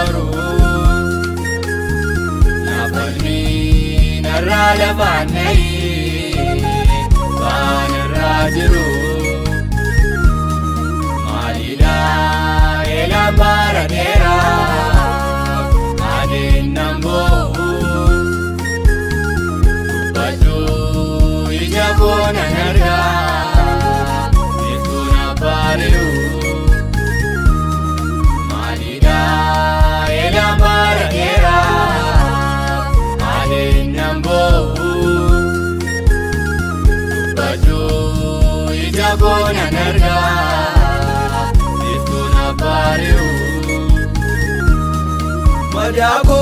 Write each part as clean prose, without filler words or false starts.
koru Nafalmi narala vanai Vanara jiru Malida elambara dera Adin nambo Batu ijabona narga Nituna pariu Malida elambara dera Adin nambo Batu ijabona narga Nituna pariu Madako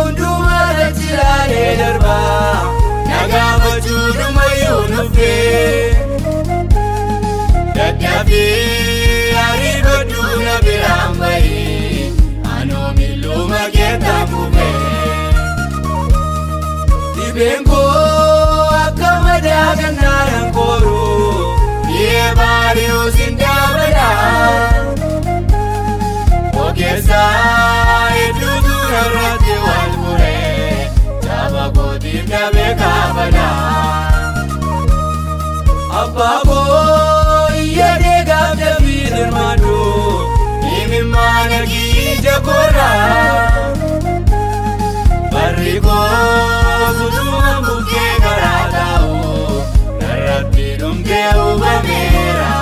undumara tirare darba Nagama juru mayunu fe Dadyabi ariba duna birambai Ano milu mageta mube Dibenko akamada ganaran koru Ye bariu sindabada Ogesa edudu narati walmure Jabako dimna bekabada Abako iyade gabda bidirmadu Imimana gijagora Bariko suduma buke karatau Narati dumke ubamera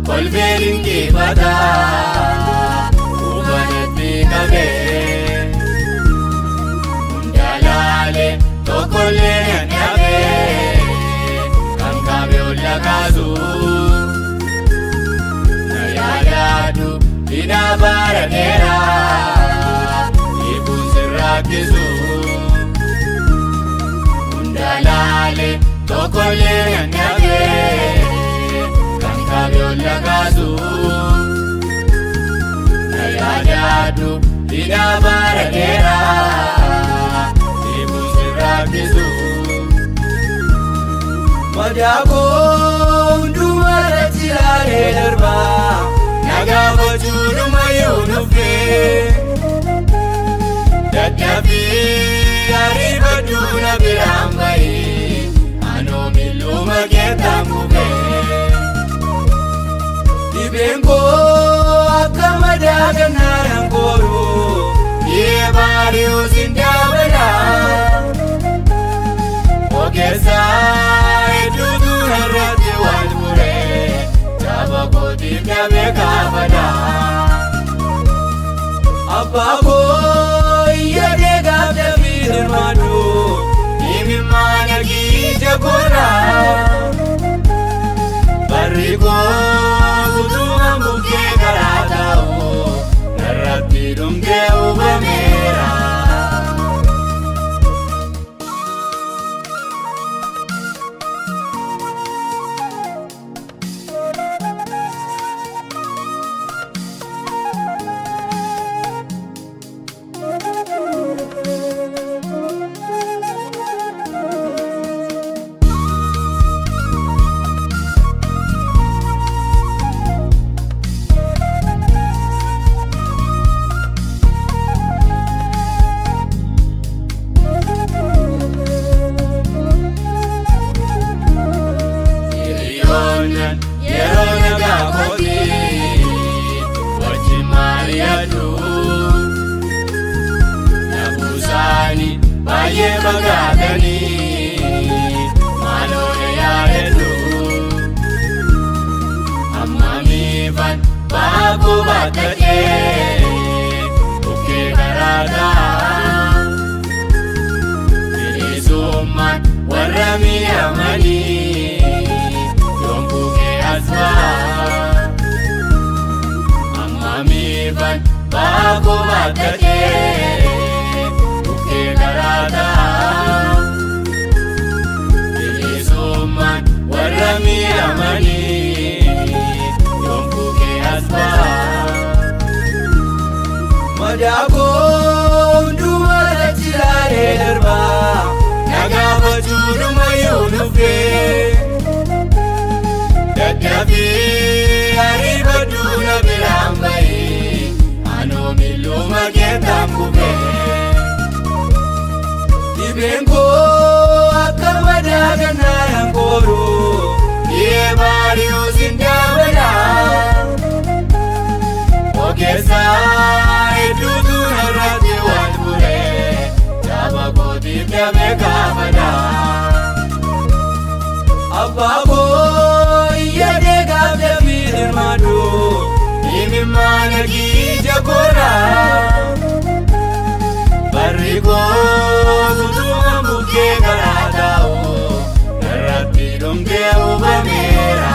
Kolbelingi bada Ubanet bikabe Undalale tokole nyabe Kankabe ulakazu Nayadadu inabara nera Ibun sirakizu Undalale tokole nyabe Kabiola kazu Nayadadu inabara nera Ibu sirakizu Madako undumara tirare darba Nagama juru mayunu fe Dadyabi ariba duna birambai Ano milu mageta mube Dibenko akamada ganaran koru Ye bariu sindabada Ogesa edudu narati walmure Jabako dimna bekabada Abako iyade gabda bidirmadu Imimana gijagora Bariko suduma buke karatau Narati dumke ubamera magadani malone ya edu amami baatadhee bukkee garaadhaa bilisummaan warra mi'aamanii yoom bukkee asfaa amma miifan baakoo baatadhee bukkee garaadhaa bilisummaan warra mi'aamanii yoom bukkee asfaa madaakoo hundumaa jilaalee darbaa nagaafachuu dhumayyuu dhufee dadhabee ariifadhuu na biraan bahee anoo miilluma keetaan kufee dhibeen koo akka madaa gannaadhaan kooruu dhiyee baari'uu sin dabalaa ogeessaa hedduutu narratti waan buree jaaba kootiif damee kaafadaa abbaa koo iyya deegaaf dambii hirmaadhu himimmaan argii jakoorraa barri koo tutumaan bukkee garaa taa'u narratti dhumdee hubameera.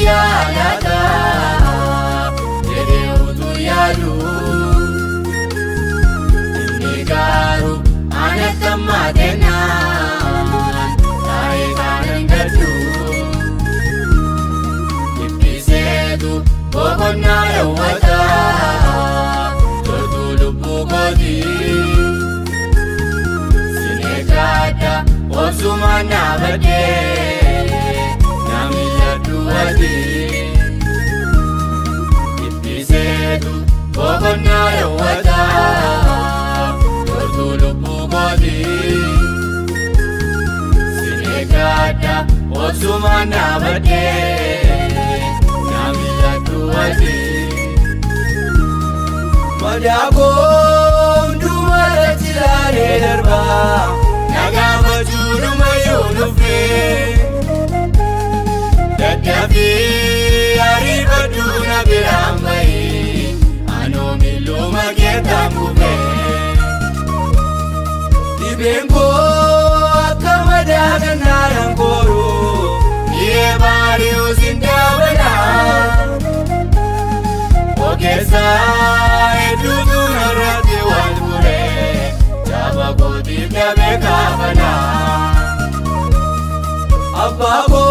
Yaadata jedhee utuu yaadu inni garuu anatti ammaatennaan taa'ee kanan gaddu dhiphiseetu boqonnaa dhawwata toltuu lubbuu kootii sin eeggadha obsumaan dhaabadhee dhiphiseetu boqonnaa dhawwata toltuu lubbuu kootii sin eeggadha obsumaan dhaabadhee na mil'adhu ati madaakoo hundumaa jilaalee darbaa nagaafachuu dhumayyuu dhufee dadhabee ariifadhuu na biraan bahee anoo miilluma keetaan kufee dhibeen koo akka madaa gannaadhaan kooruu dhiyee baari'uu sin dabalaa ogeessaa hedduutu narratti waan buree jaaba kootiif damee kaafadaa abbaa koo